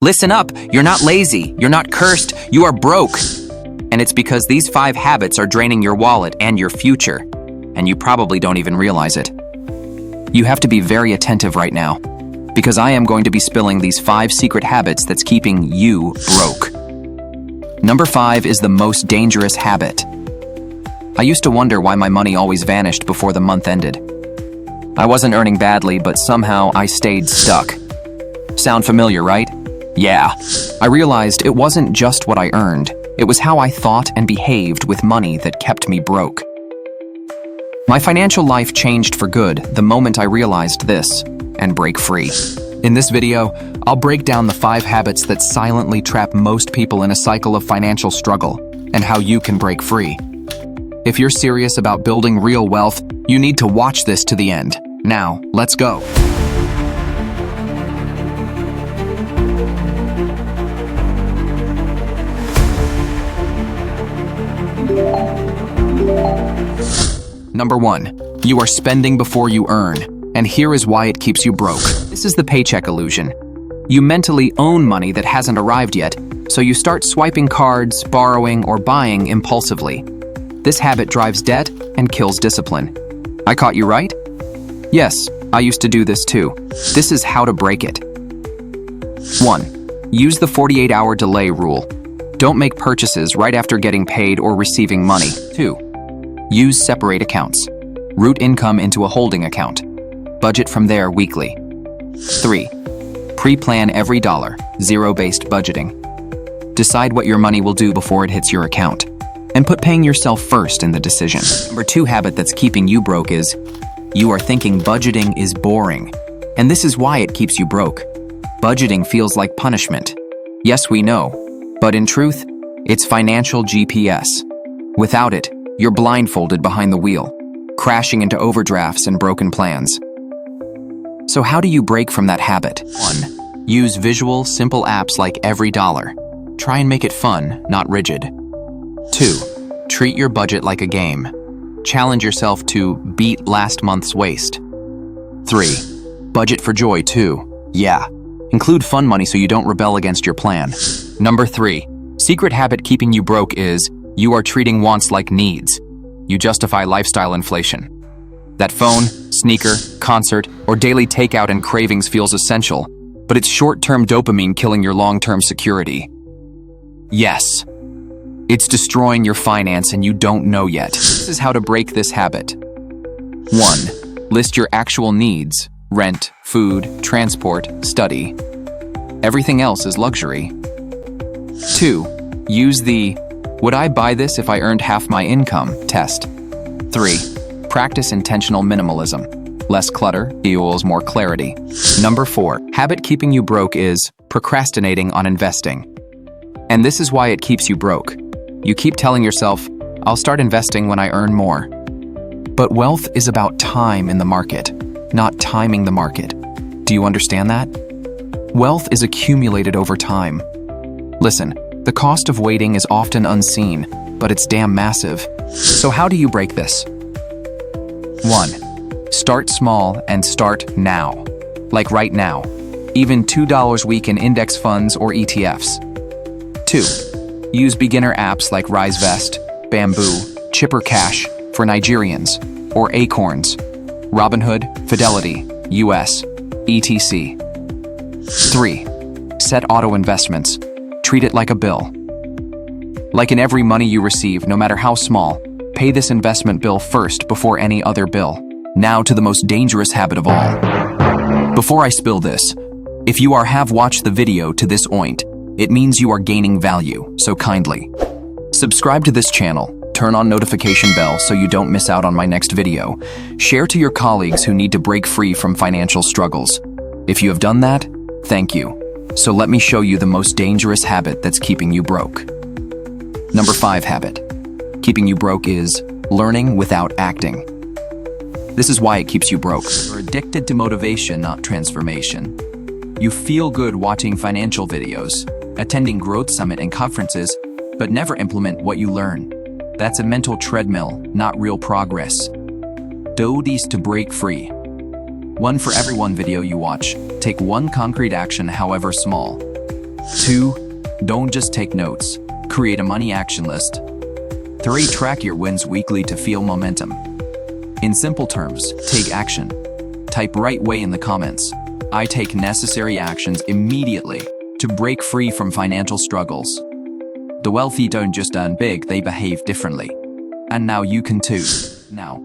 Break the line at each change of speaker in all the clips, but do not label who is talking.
Listen up, you're not lazy, you're not cursed, you are broke. And it's because these 5 habits are draining your wallet and your future, and you probably don't even realize it. You have to be very attentive right now, because I am going to be spilling these 5 secret habits that's keeping you broke. Number 5 is the most dangerous habit. I used to wonder why my money always vanished before the month ended. I wasn't earning badly, but somehow I stayed stuck. Sound familiar, right? Yeah. I realized it wasn't just what I earned, it was how I thought and behaved with money that kept me broke. My financial life changed for good the moment I realized this and break free. In this video, I'll break down the 5 habits that silently trap most people in a cycle of financial struggle and how you can break free. If you're serious about building real wealth, you need to watch this to the end. Now, let's go. Number 1, you are spending before you earn, and here is why it keeps you broke. This is the paycheck illusion. You mentally own money that hasn't arrived yet, so you start swiping cards, borrowing, or buying impulsively. This habit drives debt and kills discipline. I caught you right? Yes, I used to do this too. This is how to break it. 1. Use the 48-hour delay rule. Don't make purchases right after getting paid or receiving money. 2. Use separate accounts. Route income into a holding account. Budget from there weekly. 3. Pre-plan every dollar, zero-based budgeting. Decide what your money will do before it hits your account, and put paying yourself first in the decision. Number 2 habit that's keeping you broke is, you are thinking budgeting is boring, and this is why it keeps you broke. Budgeting feels like punishment. Yes, we know, but in truth, it's financial GPS. Without it, you're blindfolded behind the wheel, crashing into overdrafts and broken plans. So how do you break from that habit? 1. Use visual, simple apps like Every Dollar. Try and make it fun, not rigid. 2. Treat your budget like a game. Challenge yourself to beat last month's waste. 3. Budget for joy too. Yeah. Include fun money so you don't rebel against your plan. Number 3. Secret habit keeping you broke is, you are treating wants like needs. You justify lifestyle inflation. That phone, sneaker, concert, or daily takeout and cravings feels essential, but it's short-term dopamine killing your long-term security. Yes. It's destroying your finance and you don't know yet. This is how to break this habit. 1. List your actual needs: rent, food, transport, study. Everything else is luxury. 2. Use the "would I buy this if I earned half my income" test. 3. Practice intentional minimalism. Less clutter equals more clarity. Number 4, habit keeping you broke is procrastinating on investing. And this is why it keeps you broke. You keep telling yourself, I'll start investing when I earn more. But wealth is about time in the market, not timing the market. Do you understand that? Wealth is accumulated over time. Listen, the cost of waiting is often unseen, but it's damn massive. So how do you break this? 1. Start small and start now. Like right now. Even $2 a week in index funds or ETFs. 2. Use beginner apps like RiseVest, Bamboo, Chipper Cash for Nigerians, or Acorns, Robinhood, Fidelity, US, etc. 3. Set auto investments. Treat it like a bill. Like in every money you receive, no matter how small, pay this investment bill first before any other bill. Now to the most dangerous habit of all. Before I spill this, if you have watched the video to this point, it means you are gaining value, so kindly subscribe to this channel, turn on notification bell so you don't miss out on my next video, share to your colleagues who need to break free from financial struggles. If you have done that, thank you. So let me show you the most dangerous habit that's keeping you broke. Number 5 habit keeping you broke is learning without acting. This is why it keeps you broke. You're addicted to motivation, not transformation. You feel good watching financial videos, attending growth summit and conferences, but never implement what you learn. That's a mental treadmill, not real progress. Do these to break free. 1 for every 1 video you watch. Take 1 concrete action, however small. 2. Don't just take notes. Create a money action list. 3. Track your wins weekly to feel momentum. In simple terms, take action. Type right way in the comments. I take necessary actions immediately to break free from financial struggles. The wealthy don't just earn big, they behave differently. And now you can too. Now,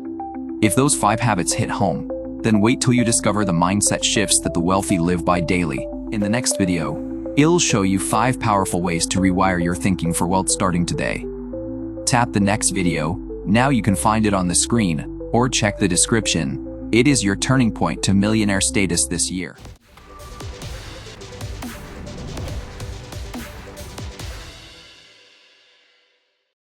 if those 5 habits hit home, then wait till you discover the mindset shifts that the wealthy live by daily. In the next video, I'll show you 5 powerful ways to rewire your thinking for wealth starting today. Tap the next video, now you can find it on the screen, or check the description. It is your turning point to millionaire status this year.